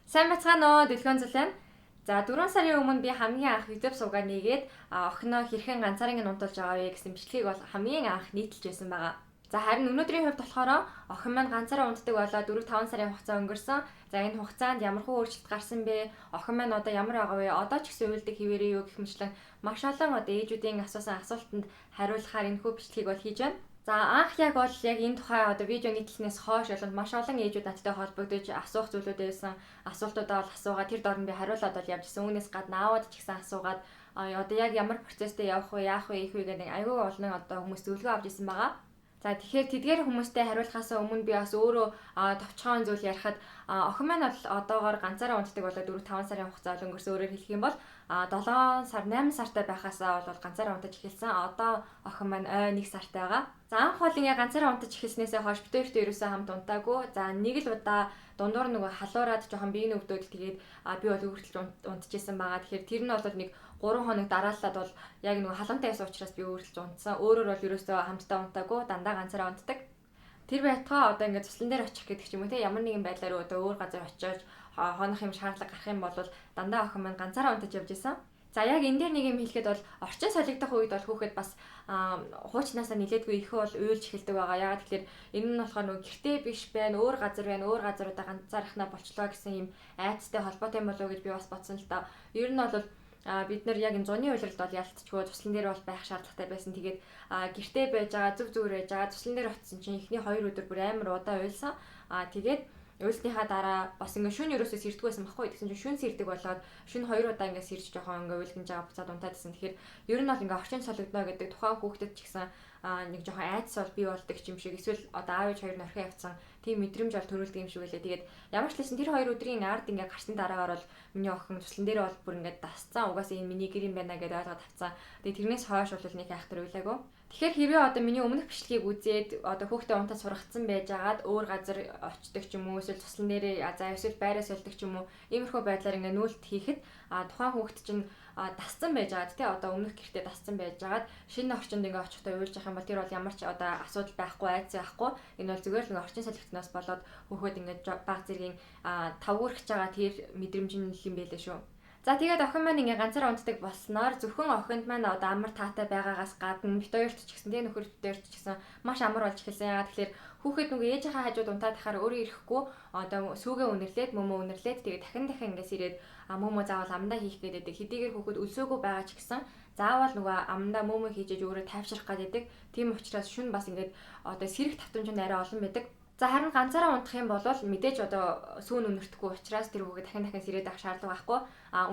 Сайн бацгаана уу Дэлгэн Зулайн. За 4 сарын өмнө би хамгийн анх YouTube суугаа нэгээд охиноо хэрхэн ганцаараа унтуулж байгаа вэ гэсэн бичлэгийг бол хамгийн анх нийтэлж байсан байгаа. За харин өнөөдрийн хувьд болохоор охин маань ганцаараа унтдаг болоо 4-5 сарын хугацаа өнгөрсөн. За энэ хугацаанд ямар хөө өөрчлөлт гарсан бэ? Охин маань одоо ямар байгаа вэ? Одоо ч гэсэн уйлдаг хിവэрээ юу гэх мэтлэн маш олон одоо ээжүүдийн асуусан асуултанд хариулахаар энэ хүү бичлэгийг бол хийж байна. За анх яг энэ тухай одоо видео нийтлснээс хойш болон маш олон ээжүүд надтай холбогдож асуух зүйлүүд байсан. Асуултуудаа бол асуугаад тэр дорн би хариулаад бол явжсэн. Үүнээс гадна аавад ч гэсэн асуугаад одоо яг ямар процесстэй явах вэ, яах вэ, их вэ гэдэг аюул олон одоо хүмүүс зөвлөгөө авч ирсэн байгаа. За тэгэхээр тэдгээр хүмүүстэй хариулахаас өмнө би бас өөрөө товчхон зүйл ярихад охин маань бол одоогоор ганцаараа унтдаг болоо 4-5 сарын хугацаа өнгөрсөн. Өөрөөр хэлэх юм бол 7 сар 8 сартай байхасаа бол ганцаараа унтаж эхэлсэн. Одоо охин маань ой 1 сартай байгаа. За анх бол ингээ ганцаараа унтаж эхэлснээсээ хойш бид хоёртой ерөөсөө хамт унтаагүй. За нэг л удаа дундуур нөгөө халуураад жоохон биеийн өвдөд тэгээд би бол өөртөлж унтчихсан байгаа. Тэгэхээр тэр нь бол нэг 3 хоног дарааллаад бол яг нөгөө халуунтай байсан учраас би өөртөлж унтсан. Өөрөөр бол ерөөсөө хамтдаа унтаагүй, дандаа ганцаараа унтдаг. Тэр байтугай одоо ингээ цуслан дээр очих гэдэг ч юм уу те ямар нэгэн байдлаар одоо өөр газар очиж хонох юм шаардлага гарах юм бол дандаа охин маань ганцаараа унтаж явж исэн. За яг энэ дээр нэг юм хэлэхэд бол орчин солигдох үед бол хүүхэд бас хуучнаасаа нилээдгүй их бол уйлж эхэлдэг байгаа. Ягаад тэгэхээр энэ нь болохоор нөгөө гэртээ биш байна, өөр газар байна, өөр газаруудаа ганцаархнаа болчлоо гэсэн юм айцтай холбоотой юм болов уу гэж би бас бодсон л та. Ер нь бол бид нар яг энэ зуны уйлралд бол ялцчихгүй туслан дээр бол байх шаардлагатай байсан. Тэгээд гэртээ байж байгаа зүг зүгээр байж байгаа туслан дээр очсон чинь эхний 2 өдөр бүр амар удаа уйлсан. Тэгээд уйлсныхаа дараа бас ингээ шөнө ерөөсөө сэрдэг байсан байхгүй. Тэгсэн чинь шөнө сэрдэг болоод шөнө 2 удаа ингээ сэрж жоохон ингээ уйлгэнж байгаа буцаад унтаад байсан. Тэгэхээр ер нь бол ингээ орчин солигдно гэдэг тухайн хүүхдэд ч гэсэн нэг жоохон айдас бол бий болдог юм шиг. Эсвэл одоо аав ээж хоёр нь орхин явцсан тийм мэдрэмж бол төрүүлдэг юм шиг үлээ. Тэгээд ямар ч лсэн тэр 2 өдрийн ард ингээ гарсны дараагаар бол миний охин туслан дээр бол бүр ингээ дасцсан. Угаасаа энэ миний гэр юм байна гэдээ ойлгоод авцсан. Тэгээд тэрнээс хойш бол нэг айхтар уйлаагүй. Тэгэхээр хэрвээ одоо миний өмнөх бичлэгийг үзээд одоо хүүхдээ унтаад сургацсан байжгаад өөр газар очдог ч юм уу эсвэл туслан дээрээ за эсвэл байраа сольдог ч юм уу иймэрхүү байдлаар ингээ нүүлт хийхэд тухайн хүүхд чинь дасцсан байжгаад тий одоо өмнөх гэртээ дасцсан байжгаад шинэ орчинд ингээ очихдоо уйлж явах юм бол тэр бол ямар ч одоо асуудал байхгүй айц байхгүй энэ бол зүгээр л ингээ орчин солигдсноос болоод хүүхэд ингээ баг зэргийн тавгуурч байгаа тэр мэдрэмж нь юм байлээ шүү. За тэгээд охин маань ингээ ганцаараа унтдаг болсноор зөвхөн охинд маань одоо амар таатай байгаагаас гадна бит хоёрт ч гэсэн нөхөр бит хоёрт ч гэсэн маш амар болж эхэлсэн. Яагаад тэгэхээр хүүхэд нөгөө ээжийнхээ хажууд унтаад тахаар өөрөө ирэхгүй одоо сүүгээ үнэрлээд мөмө үнэрлээд тэгээд дахин ингээс ирээд мөмө заавал амдаа хийх гэдэг хэдийгээр хүүхэд өлсөөгөө байгаа ч гэсэн заавал нөгөө амдаа мөмө хийжээж өөрөө тайвшрах гэдэг. Тийм учраас шүн бас ингээд одоо сэрэг татамж нь арай олон байдаг. За харин ганцаараа унтах юм бол мэдээж одоо сүүн үнэртэхгүй учраас тэр хүүгээ дахин сэрээд авах шаардлага байхгүй.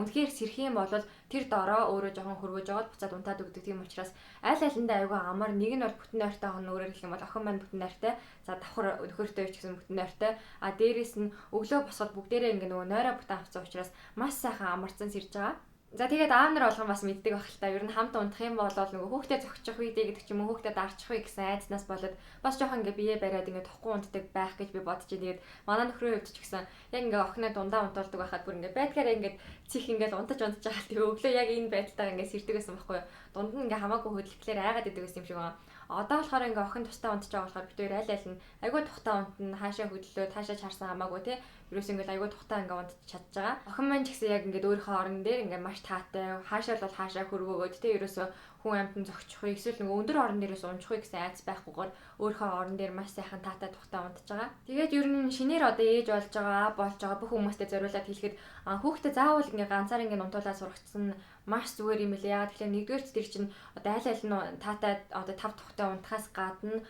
Үнэхээр сэрх юм бол тэр дороо өөрөө жоохон хөргөж жагаад буцаад унтаад өгдөг. Тийм учраас аль алиндаа аюугаа амар нэг нь бол бүтэн нойртой хоногоор гэх юм бол охин маань бүтэн нойртой. За давхар нөхөртэй ч гэсэн бүтэн нойртой. Дээрээс нь өглөө босоод бүгдээрээ ингээ нөгөө нойроо бүтэн авсан учраас маш сайхан амарцсан сэрж байгаа. За тэгээд аав нар болгон бас мэддэг байх л та. Ер нь хамт унтах юм бол нөгөө хүүхдээ зогчих үедээ гэдэг ч юм уу хүүхдээ дарчих үе гэсэн айдснаас болоод бас жоохон ингээ бие бариад ингээ тохгүй унтдаг байх гэж би бодож байна. Тэгээд манай нөхрөө хувьд ч гэсэн яг ингээ охиноо дундаа унтуулдаг байхад бүр ингээ байдгаараа ингээ чих ингээ унтаж байгаа л тийм өглөө яг энэ байдалтаа ингээ сэрдэг байсан байхгүй юу. Дунд нь ингээ хамаагүй хөдөлгөхлээр айгаад идэг байсан юм шиг байна. Одоо болохоор ингээ охин тустай унтаж байгаа болохоор бид хоёр аль аль нь айгүй тухтай унтна, хаашаа хөдлөө, хаашаа чарсан хамаагүй тий. Ерөөс ингээ айгүй тухтай ингээ унтаж чадж байгаа. Охин маань ч гэсэн яг ингээ өөрийнхөө орон дээр ингээ маш таатай, хаашаа бол хаашаа хөргөөгөөд тий ерөөсөө хүн амтан зогчих үе эсвэл нөгөө өндөр орон дээрээс унчих үе гэсэн айц байхгүйгээр өөрийнхөө орон дээр маш сайхан таатай тухтай унтаж байгаа. Тэгээд ер нь шинээр одоо ээж болж байгаа, болж байгаа бүх хүмүүстээ зориулаад хэлэхэд хүүхдээ заавал ингээ ганцаар ингээ унтуулаад сургацсан маш зүгээр юм лээ. Ягаад тэгэхээр нэгдүгээр тэр чинь одоо аль аль нь таатай одоо тав тухтай унтахаас гадна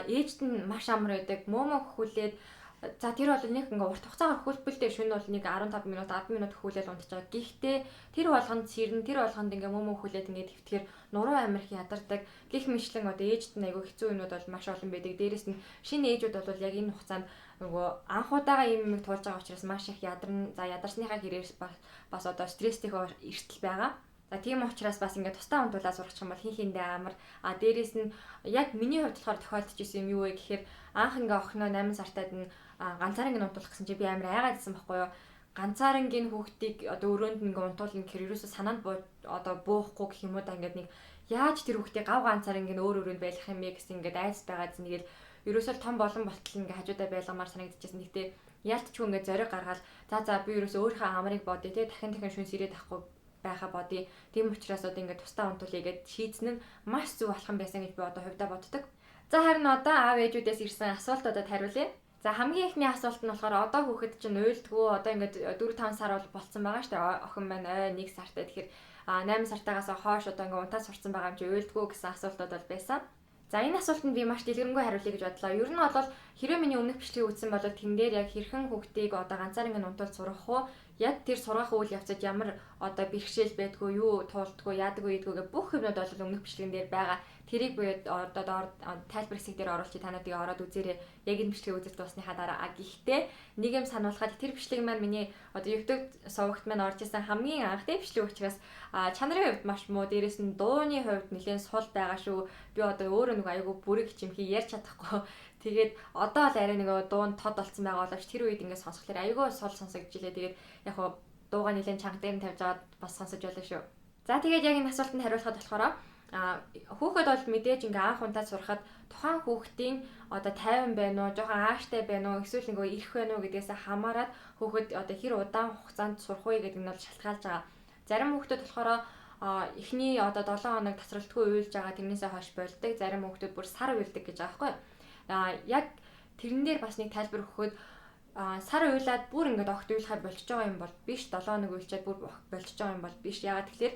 ээжд нь маш амар байдаг. Мөмө хөхүүлээд за тэр бол нэг ингээ урт хугацаагаар хөлбөлтэй шөнө бол нэг 15 минут 10 минут хөхүүлээд унтаж байгаа. Гэхдээ тэр болгонд сэрнэ тэр болгонд ингээ мөмө хөхүүлээд ингээ твтгэр нуруу амирх ядардаг. Гэх мэтлэн одоо ээжд нь айгүй хэцүү юмнууд бол маш олон байдаг. Дээрээс нь шинэ ээжүүд бол яг энэ хугацаанд нөгөө анхудаага юм юм туулж байгаа учраас маш их ядарна. За ядарсныхаа хэрээр бас одоо стресстэй эртэл байгаа. За тийм учраас бас ингээд тусдаа унтуулаад сурах юм бол хинхэндээ амар. Дээрээс нь яг миний хувьд болохоор тохиолдож исэн юм юу вэ гэхээр анх ингээ охиноо 8 сартаад нь ганцаараа унтуулах гэсэн чи би амар айгаад исэн байхгүй юу. Ганцаарангийн хүүхдийг одоо өрөөнд ингээ унтуулна гэхээр ерөөсө санаанд одоо буухгүй гэх юм уу да ингээд нэг яаж тэр хүүхдийг гав ганцаар ингээ өөр өрөөнд байлгах юм бэ гэсэн ингээд айс байгаад нэгэл ерөөсөө том болон болтол ингээ хажуудаа байлгамаар санагдчихсэн. Гэхдээ Ялтчгүй ингээд зориг гаргаад за би ерөөсөө өөрийнхөө амрыг бодъё те дахин шүнс ирээд ахгүй байха бодъё. Тийм учраас одоо ингээд тусдаа унтуулъя гэд шийдсэн нь маш зөв болох юм байсан гэж би одоо хувьдаа боддог. За харин одоо аав ээжүүдээс ирсэн асуултуудад хариулъя. За хамгийн ихний асуулт нь болохоор одоо хүүхэд чинь уйлдгүү одоо ингээд 4-5 сар бол болцсон байгаа шүү дээ. Охин маань 1 сартай. Тэгэхээр 8 сартаагаас хойш одоо ингээд унтаад сурцсан байгаа юм чи уйлдгүү гэсэн асуултууд бол байсан. За энэ асуултанд би маш дэлгэрэнгүй хариулъя гэж бодлоо. Ер нь бол хэрэв миний өмнөх бичлэгийг үзсэн бол тэн дээр яг хэрхэн хүүхдийг одоо ганцаар ингээд унтуул сургах уу? Яг тэр сургах үйл явцад ямар одоо бэрхшээл байдгүй юу, туулдгүй, яадаггүй идэггүй бүх юмнууд бол өмнөх бичлэгэн дээр байгаа. Тэрийг би одоо тайлбар хэсэг дээр оруулчих та нарыг ороод үзээрэй. Яг энэ бичлэгийг үзэж дуусныхаа дараа гэхдээ нэг юм сануулхад тэр бичлэг маань миний одоо YouTube сувагт маань орж исэн хамгийн анхны бичлэг учраас чанарын хувьд маш муу, дээрэс нь дууны хувьд нэлээд сул байгаа шүү. Би одоо өөрөө нэг аягүй бүрэг чимхий ярьж чадахгүй. Тэгээд одоо л арай нэг дуун тод болцсон байгаа боловч тэр үед ингээд сонсохлоор аягүй сул сонсогдож илээ. Тэгээд яг хуу дуугаа нэлээд чанга дээр нь тавьж аваад бас сонсож байлаа шүү. За тэгээд яг энэ асуултанд хариулахад болохоор хүүхэд бол мэдээж ингээ анх унтаад сурахад тухайн хүүхдийн одоо тайван байна уу, жоохон ааштай байна уу, эсвэл ингээ ирэх байна уу гэдгээс хамаарат хүүхэд одоо хэр удаан хугацаанд сурах вэ гэдэг нь бол шалтгаалж байгаа. Зарим хүүхдүүд болохоор эхний одоо 7 хоног тасралтгүй уйлж байгаа тэрнээсээ хойш болдог. Зарим хүүхдүүд бүр сар уйлдаг гэж байгаа байхгүй. Яг тэрэн дээр бас нэг тайлбар өгөхөд сар уйлаад бүр ингээд огт уйлахаар болчихж байгаа юм бол биш, 7 хоног уйлчаад бүр болчихж байгаа юм бол биш. Ягаад тэгэхээр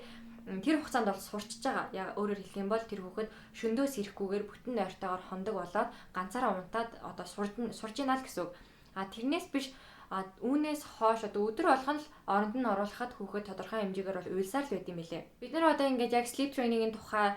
тэр хугацаанд бол сурчиж байгаа. Яг өөрөөр хэлэх юм бол тэр хүүхэд шөндөөс ирэхгүйгээр бүтэн нойртойгоор хондог болоод ганцаараа унтаад одоо сурж ийна л гэсэн үг. Тэрнээс биш үүнээс хойш одоо өдөр болгон л оронд нь оруулахад хүүхэд тодорхой хэмжээгээр бол уйлсаар л байд юм билээ. Бид нар одоо ингээд яг sleep training-ийн тухай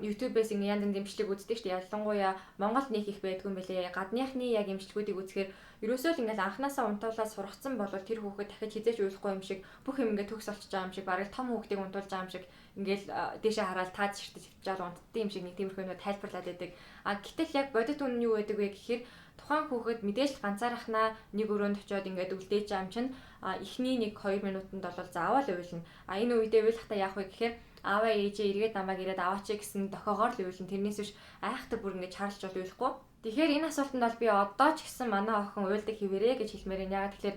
YouTube-ээс ингээд янз бүрийн имчилгээг үздэг шүү дээ. Ялангуяа Монголд нэг их байдгүй юм билээ. Гадныхны яг имчилгүүдийг үзэхээр ерөөсөө л ингээд анханасаа унтуулаад сургацсан бол тэр хүүхэд дахиж хизээч уйлахгүй юм шиг бүх юм ингээд төгс болчихж байгаа юм шиг барыг том хүүхдийг унтуулж байгаа юм шиг ингээд дээшээ хараад таад ширтэж чавчаал унтдсан юм шиг нэг тиймэрхүү нөө тайлбарлаад байдаг. Гэтэл яг бодит үн нь юу байдаг вэ гэхээр тухайн хүүхэд мэдээж ганцаархнаа нэг өрөөнд очиод ингээд үлдээж байгаа юм чинь эхний 1-2 минутанд бол заавал уйлна. Энэ үедээ уйлахдаа яах вэ гэхээр ааваа ээжээ эргээд намайг ирээд аваач гэсэн дохоогоор л уйлна. Тэрнээс биш айхтар бүр ингээд чарлж бол уйлахгүй. Тэгэхээр энэ асуултанд бол би одоо ч гэсэн манай охин уйлдаг хэвээрээ гэж хэлмээр байна. Яг тэгэхээр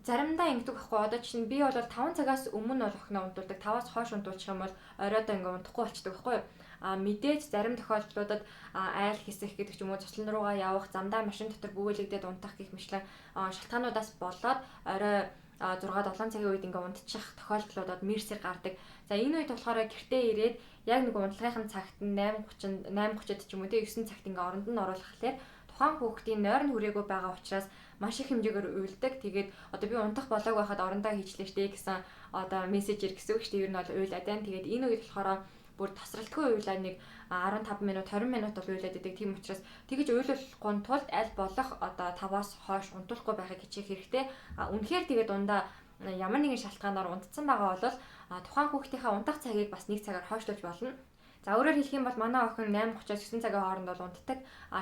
заримдаа ингэдэг байхгүй. Одоо чинь би бол 5 цагаас өмнө бол охиноо унтуулдаг. 5-аас хойш унтуулчих юм бол оройдоо ингээд унтахгүй болчихдог байхгүй. Мэдээж зарим тохиолдлуудад айл хэсэх гэдэг ч юм уу цуслан руугаа явах, замдаа машин дотор бүүгэлэгдээд унтах гэх мэтлэн шалтгаануудаас болоод орой 6-7 цагийн үед ингээ унтчих тохиолдлуудад мерсээр гардаг. За энэ үед болохоор гэртээ ирээд яг нэг унтлагын цагт 8:30-д ч юм уу 9 цагт ингээ оронд нь оруулахлаар тухайн хүүхдийн нойрн хүрээгүй байгаа учраас маш их хэмжээгээр уйлдаг. Тэгээд одоо би унтах болоог байхад орондоо хийчлээ штэ гэсэн одоо мессежээр гэсэн үг штэ ер нь бол уйлаад байна. Тэгээд энэ үед болохоор бүр тасралтгүй уйлаа нэг 15 минут 20 минут бол уйлаад идэг. Тийм учраас тэгэж уйлуулахгүй тулд аль болох одоо 5-аас хойш унтуулахгүй байхыг хичээх хэрэгтэй. Үнэхээр тэгээд дундаа ямар нэгэн шалтгаанаар унтцсан байгаа бол тухайн хүүхдийнхээ унтах цагийг бас 1 цагаар хойшлуулж болно. За өөрөөр хэлэх юм бол манай охин 8:30-аас 9 цагийн хооронд бол унтдаг.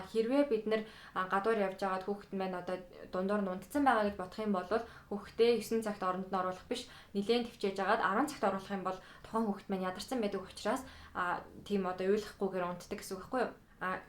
Хэрвээ бид нэр гадуур явж байгаад хүүхэд маань одоо дундуур нь унтцсан байгаа гэж бодох юм бол хүүхдээ 9 цагт оронд нь оруулах биш, нилээн төвчээж агаад 10 цагт оруулах юм бол тухайн хүүхэд маань ядарсан байдаг учраас тийм одоо уйлахгүйгээр унтдаг гэсэн үг байхгүй юу?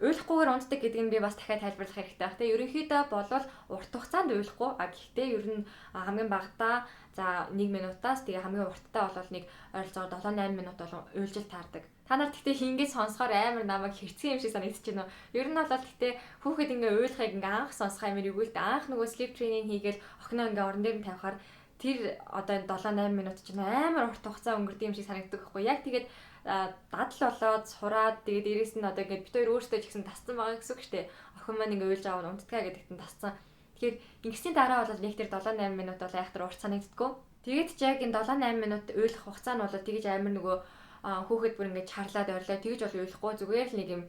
Уйлахгүйгээр унтдаг гэдэг нь би бас дахиад тайлбарлах хэрэгтэй баг. Тэ ерөнхийдөө болвол урт хугацаанд уйлахгүй. Гэхдээ ер нь хамгийн багадаа за 1 минутаас тэгээ хамгийн урттаа бол нэг ойролцоогоор 7-8 минут бол уйлж таардаг. Та нар тэгтээ хингээд сонсохоор амар намайг хэрцгий юм шиг санагдаж байна уу? Ер нь бол тэгтээ хүүхэд ингээ уйлахыг ингээ анх сонсох юм эргүүлт анх нөгөө sleep training хийгээл охиноо ингээ орон дээр нь тавихаар тэр одоо 7-8 минут ч амар урт хугацаа өнгөрдөг юм шиг санагддаг байхгүй. Яг тэгээд дадал болоод сураад тэгээд дээрэс нь одоо ингээд бид хоёр өөрсдөө ч гэсэн тасцсан байгаа гэсэн үг шүү дээ. Охин маань ингээ уйлж аваад унтдгаа гэдэгт нь тасцсан. Тэгэхээр ингэсний дараа бол нэг тэр 7-8 минут бол айхтар урт санагддаггүй. Тэгээд ч яг энэ 7-8 минут уйлах хугацаа нь бол тэгэж амар нөгөө хүүхэд бүр ингээд чарлаад ойрлоо тэгэж бол уйлахгүй зүгээр л нэг юм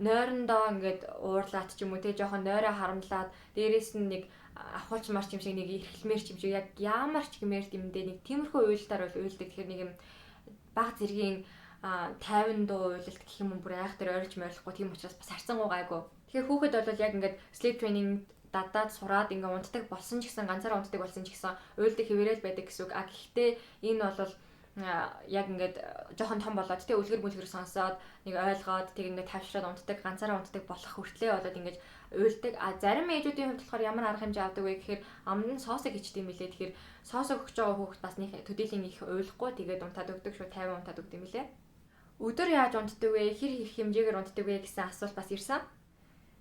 нойрондоо ингээд уурлаад ч юм уу те жоохон нойроо харамлаад дээрэс нь нэг ахуулч марч юм шиг нэг эрхлэмэр ч юм шиг яг ямар ч гэмээр дэмдээ нэг тиймэрхүү уйлалтаар бол уйлдаг. Тэгэхээр нэг юм баг зэргийн 50 дуу уйлалт гэх юм бүр айхтар ойрж морилохгүй тийм учраас бас харцангуй гайгүй. Тэгэхээр хүүхэд бол яг ингээд sleep training дадаад сураад ингээ унтдаг болсон ч гэсэн ганцаараа унтдаг болсон ч гэсэн уйлдаг хэвээрэл байдаг гэсэн үг. Гэхдээ энэ бол яг ингээд жоохон том болоод тэ үлгэр мүлгэр сонсоод нэг ойлгоод тэг ингээд тавшраад унтдаг ганцаараа унтдаг болох хүртлээ болоод ингээд уйлдаг. Зарим ээжүүдийн хувьд болохоор ямар арга хэмжээ авдаг вэ гэхээр амд нь соосыг ичдэг юм билээ. Тэгэхээр соосог өгч байгаа хүүхэд бас нэг төдийлөн их уйлахгүй тэгээд унтаад өгдөг шүү, 50 унтаад өгдөг юм билээ. Өдөр яаж унтдаг вэ? Хэр их хэмжээгээр унтдаг вэ гэсэн асуулт бас ирсэн.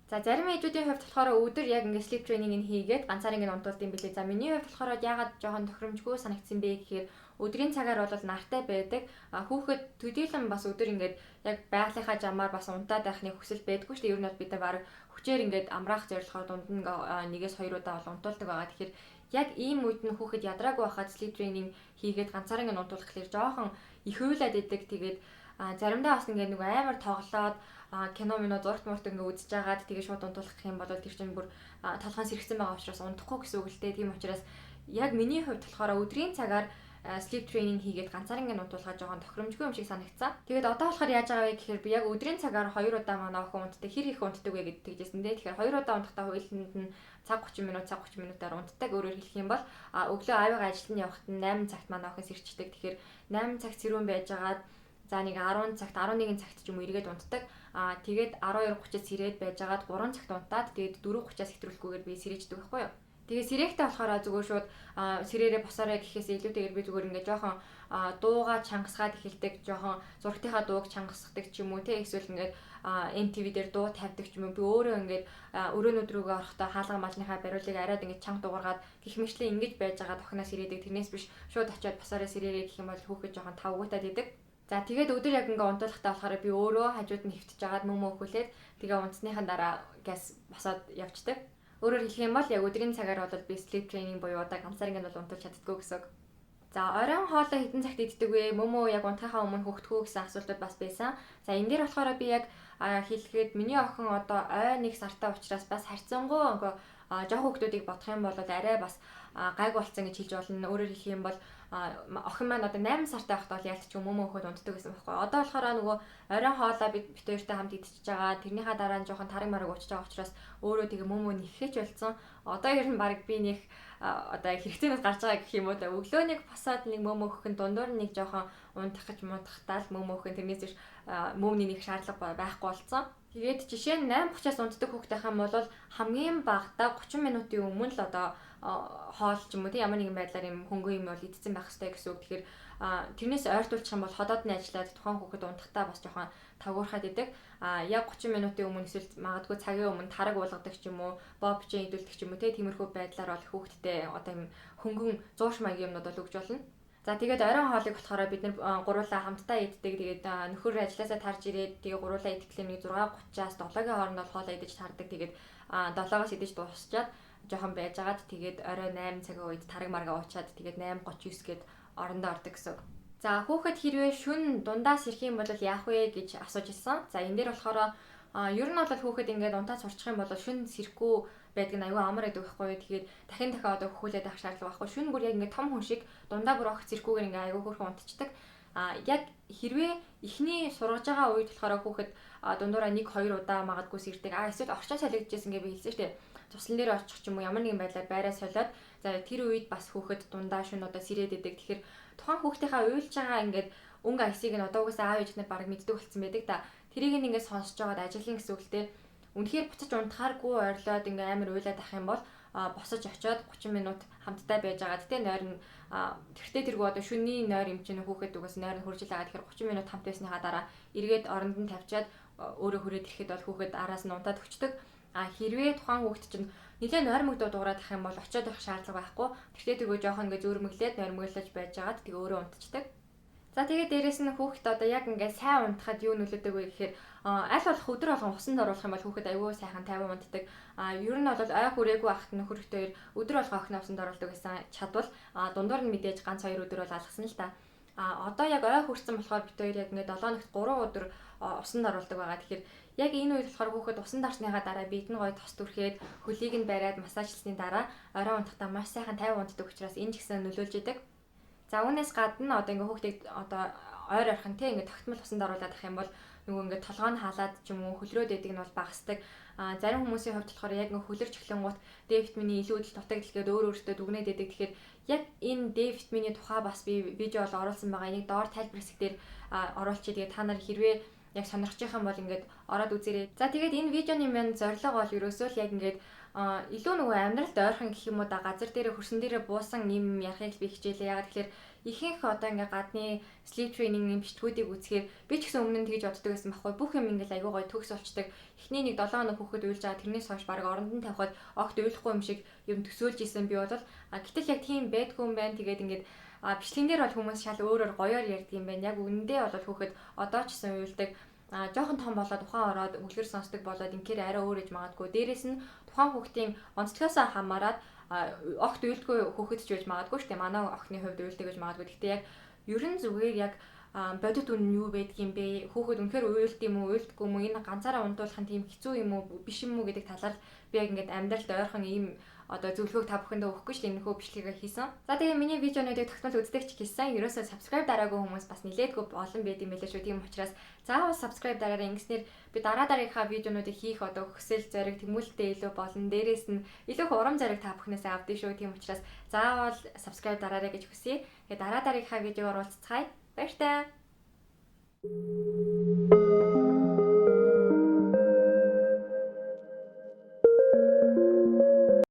За зарим ээжүүдийн хувьд болохоор өдөр яг ингээд sleep training-ийг хийгээд ганцаар ингээд унтуулдаг юм билээ. За миний хувьд болохоор яагаад жоохон тохиромжгүй санагдсан бэ гэхээр өдрийн цагаар бол нартай байдаг. Хүүхэд төдийлөн бас өдөр ингээд яг байгалийнхаа жамаар бас унтаад байхны хүсэл байдгүй шүү дээ. Ер нь бол бид нар баг хүчээр ингээд амраах зорилгоор дунд нь нэгээс 2 удаа бол унтуулдаг байгаа. Тэгэхээр яг ийм үед нь хүүхэд ядраагүй байхад sleep training хийгээд ганцаар ингээд унтуулах гэхээр жоохон их уйлаад идэг. Тэгээд заримдаа бас ингээд нэг амар тоглоод кино минь зургт мурт ингээ үзэж байгаад тэгээ шууд унтуулах гэх юм бол тэр чинь бүр толгоон сэргсэн байгаа учраас унтахгүй гэсэн үг л дээ. Тийм учраас яг миний хувьд болохоор өдрийн цагаар sleep training хийгээд ганцаар ингээ унтуулахаа жоохон тохиромжгүй юм шиг санагцсан. Тэгээд одоо болохоор яаж байгаа вэ гэхээр би яг өдрийн цагаар 2 удаа манай охин унтдаг. Хэр их унтдаг вэ гэдэгт тэгжсэн дээ. Тэгэхээр 2 удаа унтахдаа хуйланд нь цаг 30 минутаар унтдаг. Өөрөөр хэлэх юм бол өглөө аавыгаа ажилд нь явахад 8 цагт манай охин сэрчдэг. Тэгэхээр 8 цагт сэрүүн байжгаад за нэг 10 цагт 11 цагт ч юм уу эргээд унтдаг. Тэгээд 12:30-д сэрээд байжгаад 3 цагт унтаад тэгээд 4:30-аас хэтрүүлэхгүйгээр би сэрээждэг байхгүй юу. Тэгээд сэрээхтэй болохоор зүгээр шууд сэрээрээ босоорой гэхээс илүүтэйгээр би зүгээр ингээд жоохон дуугаа чангасгаад эхэлдэг, жоохон зургтынхаа дууг чангасгадаг ч юм уу те, эсвэл ингээд MTV дээр дуу тавьдаг ч юм уу. Би өөрөө ингээд өрөөнүүд рүүгээ орохдоо хаалга малныхаа бариулыг арайд ингээд чанга дуургаад гих мэтлээ ингэж байжгаад охноос ирээдэг. Тэрнээс биш шууд очиод босоорой сэрээрээ гэх юм бол хүүхэд жоохон тавгуутаад идэг. За тэгээд өдөр яг ингээ унтуулахтаа болохоор би өөрөө хажууд нь хөвтөж жагаад мөмөө өхүүлээд тэгээ унтсныхан дараа газ босоод явцдаг. Өөрөөр хэлэх юм бол яг өдрийн цагаар бол би sleep training буюу удаа ганцаар ингээ бол унтуулж чаддгүй гэсэн. За оройн хоолой хэдэн цагт иддэг вэ? Мөмөө яг унтахаа өмнө хөөхтгөө гэсэн асуултууд бас байсан. За энэ дээр болохоор би яг хэлэхэд миний охин одоо ой 1 сартай учраас бас харьцангуй ингээ жоох хүүхдүүдийг бодох юм бол арай бас гайгүй болцсон гэж хэлж болно. Өөрөөр хэлэх юм бол охин маань одоо 8 сартай байхдаа бол ялтч юм мөмөө өгөхөд унтдаг гэсэн байхгүй. Одоо болохоор нөгөө оройн хоолой бид хоёртой хамт идчихэж байгаа. Тэрнийхээ дараа нь жоохон тариг мараг уучж байгаа учраас өөрөө тэгээ мөмөө нэхэж болсон. Одоо ер нь баг би нэг одоо хэрэгцээнээс гарч байгаа гэх юм уу та өглөө нэг босоод нэг мөмөө өгөхөн дундуур нэг жоохон унтах гэж мунтахтаа л мөмөө өгөхөн тэрнээс биш мөмний нэг шаардлага байхгүй болсон. Тэгээд жишээ нь 8:30-аас унтдаг хүүхдтэй хам бол хамгийн багадаа 30 минутын өмнө л одоо хоол ч юм уу тийм ямар нэгэн байдлаар юм хөнгөн юм бол идсэн байх хэрэгтэй гэсэн үг. Тэгэхээр тэрнээс ойртуулчих юм бол ходоодны ажиллаад тухайн хүүхэд унтахтаа бас жоохон тавгуурхаад идэг. Яг 30 минутын өмнө эсвэл магадгүй цагийн өмнө тараг уулгадаг ч юм уу, боо бичээ идүүлдэг ч юм уу тиймэрхүү байдлаар бол хүүхэдтэй одоо юм хөнгөн зууш маягийн юмнууд бол өгж болно. За тэгээд оройн хоолыг болохоор бид нар гурлаа хамтдаа иддэг. Тэгээд нөхөр ажилласаа тарж ирээд тэгээд гурлаа идэхлээр нэг 6:30-аас 7-гийн хооронд хоолоо идэж тардаг. Тэгээд 7-оос идэж дуусчаад жоохон байжгаад тэгээд орой 8 цагийн үед тараг маргаа уучаад тэгээд 8:39 гээд орондоо ордог гэсэн. За хүүхэд хэрвээ шүн дундаас ирэх юм бол яах вэ гэж асууж ирсэн. За энэ дээр болохоор ер нь бол хүүхэд ингээд унтаад сурчих юм бол шүн сэрэхгүй байдаг нь аюу амар байдаг байхгүй. Тэгээд дахин одоо хөхүүлээд авах шаардлага байхгүй. Шүн бүр яг ингээд том хүн шиг дундаа бүр огт зэрэггүйгээр ингээд аюу хөрхөн унтчихдаг. Яг хэрвээ эхний сургаж байгаа үед болохоор хүүхэд дундуура 1-2 удаа магадгүй сэрдэг. Эсвэл орчоо солигдчихсэн гэж би хэлсэн шүү дээ. Туслан дээр очих ч юм уу ямар нэгэн байдлаар байраа солиод за тэр үед бас хүүхэд дундаа шүн одоо сэрээд идэг. Тэгэхээр тухайн хүүхдийнхаа уйлж байгаа ингээд өнгө айсыг нь одоо угаасаа аав ээжнэр баг мэддэг болсон байдаг да. Тэрийг ингээд сонсож байгаад ажиллана гэсэн үгтэй. Үнэхээр буцаж унтахааргүй ойрлоод ингээ амар уйлаад ах юм бол босож очиод 30 минут хамтдаа байжгаад тэ нойр нь тэрхтээ тэргүй одоо шөнийн нойр юм чинь хүүхэд угаас нойр нь хуржил байгаа. Тэгэхээр 30 минут хамт байсныхаа дараа эргээд оронд нь тавьчаад өөрөө хүрээд ирэхэд бол хүүхэд араас нь унтаад өчтөг. Хэрвээ тухайн хүүхэд чинь нэлээд нойрмогдоо дуурайх юм бол очиод байх шаардлага байхгүй. Тэрхтээ тэргүй жоохон ингээ зөөрмөглээд нойрмөглөж байжгаад тэгээ өөрөө унтчихдаг. За тэгээд дээрэс нь хүүхэд одоо яг ингээ сайн унтахад юу нөлөөдөг вэ гэхээр аль болох өдөр болгон усанд оруулах юм бол хүүхэд аюу сайхан 50 унтдаг. Ер нь бол ой хүрээгүй ахт нөхөртэй өдөр болгон охин усанд оруулдаг гэсэн чадвал дундуур нь мэдээж ганц 2 өдөр бол алгасан л та. Одоо яг ой хүрсэн болохоор бид хоёр яг ингээ 7 өнөخت 3 өдөр усанд оруулдаг байгаа. Тэгэхээр яг энэ үед болохоор хүүхэд усанд орсныхаа дараа биед нь гоё тос түрхээд хөлийг нь бариад массажлсны дараа орой унтахдаа маш сайхан 50 унтдаг учраас энэ ч гэсэн нөлөөлж идэг. За үүнээс гадна одоо ингээ хүүхдийг одоо ойр орхон тийм ингээ тогтмол усанд оруулаад ах юм бол нөгөө ингээ толгой нь хаалаад ч юм уу хөлрөөд байдаг нь бол багасдаг. Зарим хүмүүсийн хувьд болохоор яг ингээ хөлөрч эхлэнгуут D витамины илүү идэл дутагдaltaгээд өөр өөртөө дүгнээд байдаг. Тэгэхээр яг энэ D витамины тухай бас би видео оруулсан байгаа. Энийг доор тайлбар хэсэг дээр оруулчих. Тэгээд та нар хэрвээ яг сонирхож байгаа юм бол ингээд ороод үзээрэй. За тэгээд энэ видеоны маань зорилго бол ерөөсөө л яг ингээд илүү нөгөө амьдралд ойрхон гэх юм уу да газар дээр хөрсөн дээрээ буусан юм ярахыг би хичээлээ. Яг тэгэхээр ихэнх одоо ингээд гадны sleep training-ийн бичлэгүүдийг үзэхээр би ч гэсэн өмнө нь тэгж боддог байсан байхгүй. Бүх юм ингээд айгүй гоё төгс болчдаг. Эхний нэг 7 хоног хүүхэд уйлж байгаа тэрнээс хойш баг оронд нь тавихад огт уйлахгүй юм шиг юм төсөөлж исэн би бол гэтэл яг тийм байдгүй юм байна. Тэгээд ингээд бичлэгэн дээр бол хүмүүс шал өөрөөр гоёор ярьдаг юм байна. Яг үнэндээ бол хүүхэд одоо ч гэсэн уйлдаг. Жоохон том болоод ухаан ороод үлгэр сонсдог болоод инхээр арай өөр иж магадгүй. Дээрээс нь тухайн хүүхдийн онцлогоос хамаарат огт уйлдгүй хүүхэд ч байж магадгүй шүү дээ. Манай охины хувьд уйлдаг гэж магадгүй. Гэхдээ яг ерөн зүгээр яг бодит үн нь юу байдаг юм бэ? Хүүхэд үнэхээр уйлд юм уу, уйлдгүй юм уу? Энэ ганцаараа ундуулах нь тийм хэцүү юм уу, биш юм уу гэдэг талаар би яг ингээд амьдралд ойрхон ийм одоо зөвлөгөөг та бүхэндээ өгөхгүй шүү дээ. Энэхүү бичлэгээ хийсэн. За тэгээ миний видеонуудыг тогтмол үздэг ч гэсэн ерөөсөө subscribe дараагүй хүмүүс бас нилээдгүй олон байд юм байлаа шүү. Тийм учраас заавал subscribe дараарай. Ингэснээр би дараагийнхаа видеонуудыг хийх одоо хүсэл зориг тэмүүлэлтэй илүү болон дээрээс нь илүү их урам зориг та бүхнээс авдээ шүү. Тийм учраас заавал subscribe дараарай гэж хүсье. Тэгээ дараагийнхаа видеоор уулзцгаая. Баяр таа.